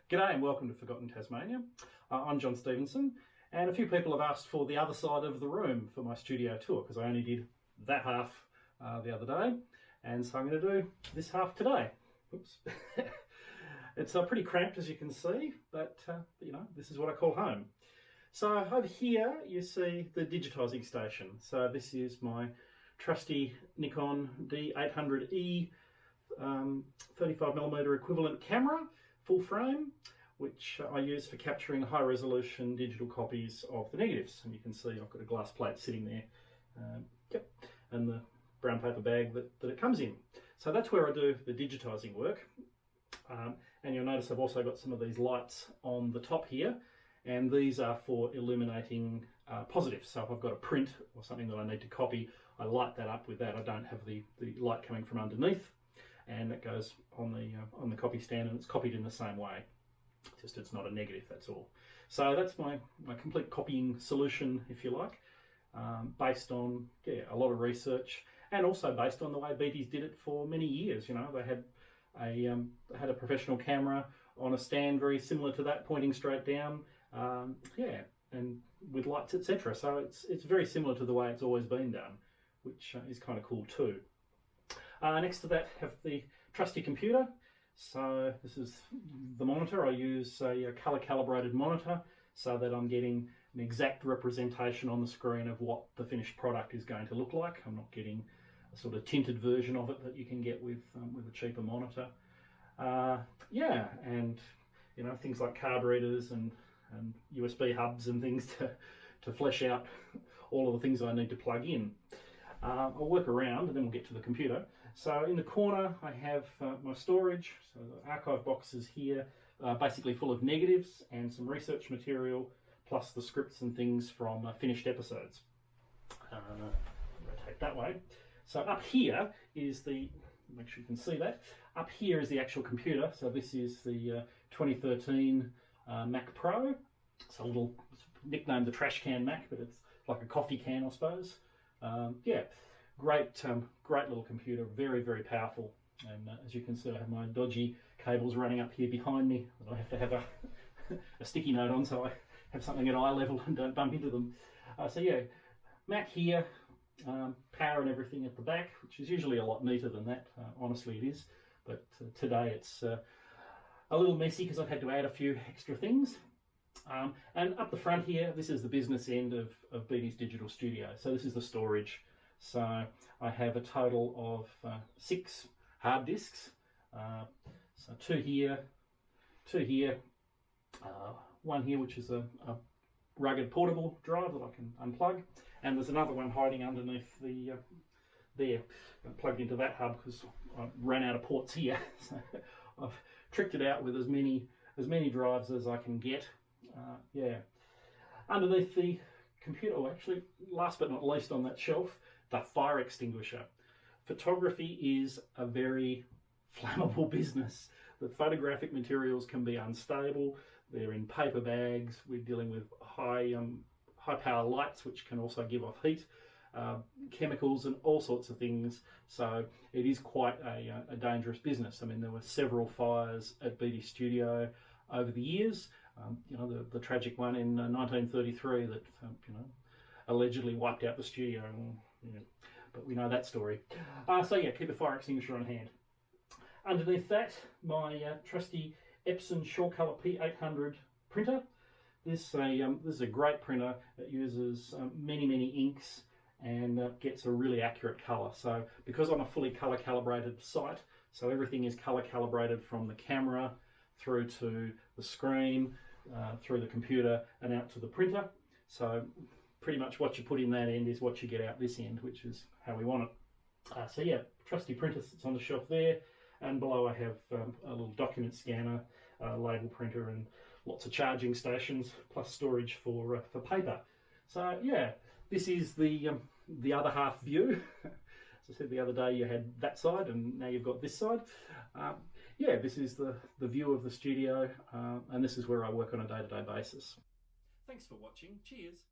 G'day and welcome to Forgotten Tasmania. I'm John Stevenson, and a few people have asked for the other side of the room for my studio tour because I only did that half the other day, and so I'm going to do this half today. Oops. It's pretty cramped, as you can see, but you know, this is what I call home. So over here you see the digitising station. So this is my trusty Nikon D800E 35mm equivalent camera, full frame, which I use for capturing high resolution digital copies of the negatives. And you can see I've got a glass plate sitting there, and the brown paper bag that it comes in. So that's where I do the digitising work. And you'll notice I've also got some of these lights on the top here, and these are for illuminating positives. So if I've got a print or something that I need to copy, I light that up with that. I don't have the light coming from underneath, and it goes on the copy stand, and it's copied in the same way. Just it's not a negative, that's all. So that's my complete copying solution, if you like, based on a lot of research, and also based on the way BTs did it for many years. You know, they had a professional camera on a stand very similar to that, pointing straight down, and with lights, etc. So it's very similar to the way it's always been done, which is kind of cool too. Next to that, have the trusty computer. So this is the monitor. I use a color calibrated monitor so that I'm getting an exact representation on the screen of what the finished product is going to look like. I'm not getting a sort of tinted version of it that you can get with a cheaper monitor. And you know, things like card readers and USB hubs and things to flesh out all of the things I need to plug in. I'll work around and then we'll get to the computer. So in the corner I have my storage, so the archive boxes here, basically full of negatives and some research material, plus the scripts and things from finished episodes. Rotate that way. So up here is make sure you can see that, up here is the actual computer. So this is the 2013 Mac Pro. It's it's nicknamed the trash can Mac, but it's like a coffee can, I suppose. Great little computer, very, very powerful. And as you can see, I have my dodgy cables running up here behind me that I have to have a sticky note on so I have something at eye level and don't bump into them. Mac here, power and everything at the back, which is usually a lot neater than that. Honestly, it is. But today it's a little messy because I've had to add a few extra things. And up the front here, this is the business end of BT's Digital Studio. So this is the storage. So I have a total of 6 hard disks. So two here, one here which is a rugged portable drive that I can unplug, and there's another one hiding underneath there. I plugged into that hub because I ran out of ports here. So I've tricked it out with as many drives as I can get. Underneath the computer, or actually last but not least on that shelf, the fire extinguisher. Photography is a very flammable business. The photographic materials can be unstable. They're in paper bags. We're dealing with high power lights, which can also give off heat, chemicals and all sorts of things. So it is quite a dangerous business. I mean, there were several fires at BT Studio over the years. The tragic one in 1933 that allegedly wiped out the studio. But we know that story. Keep a fire extinguisher on hand. Underneath that, my trusty Epson SureColor P800 printer. This is a great printer. It uses many inks and gets a really accurate colour. So because I'm a fully colour calibrated site, so everything is colour calibrated from the camera through to the screen, through the computer and out to the printer. So pretty much what you put in that end is what you get out this end, which is how we want it. Trusty printer sits on the shelf there, and below I have a little document scanner, label printer, and lots of charging stations, plus storage for paper. So this is the other half view. As I said the other day, you had that side, and now you've got this side. This is the view of the studio, and this is where I work on a day-to-day basis. Thanks for watching. Cheers.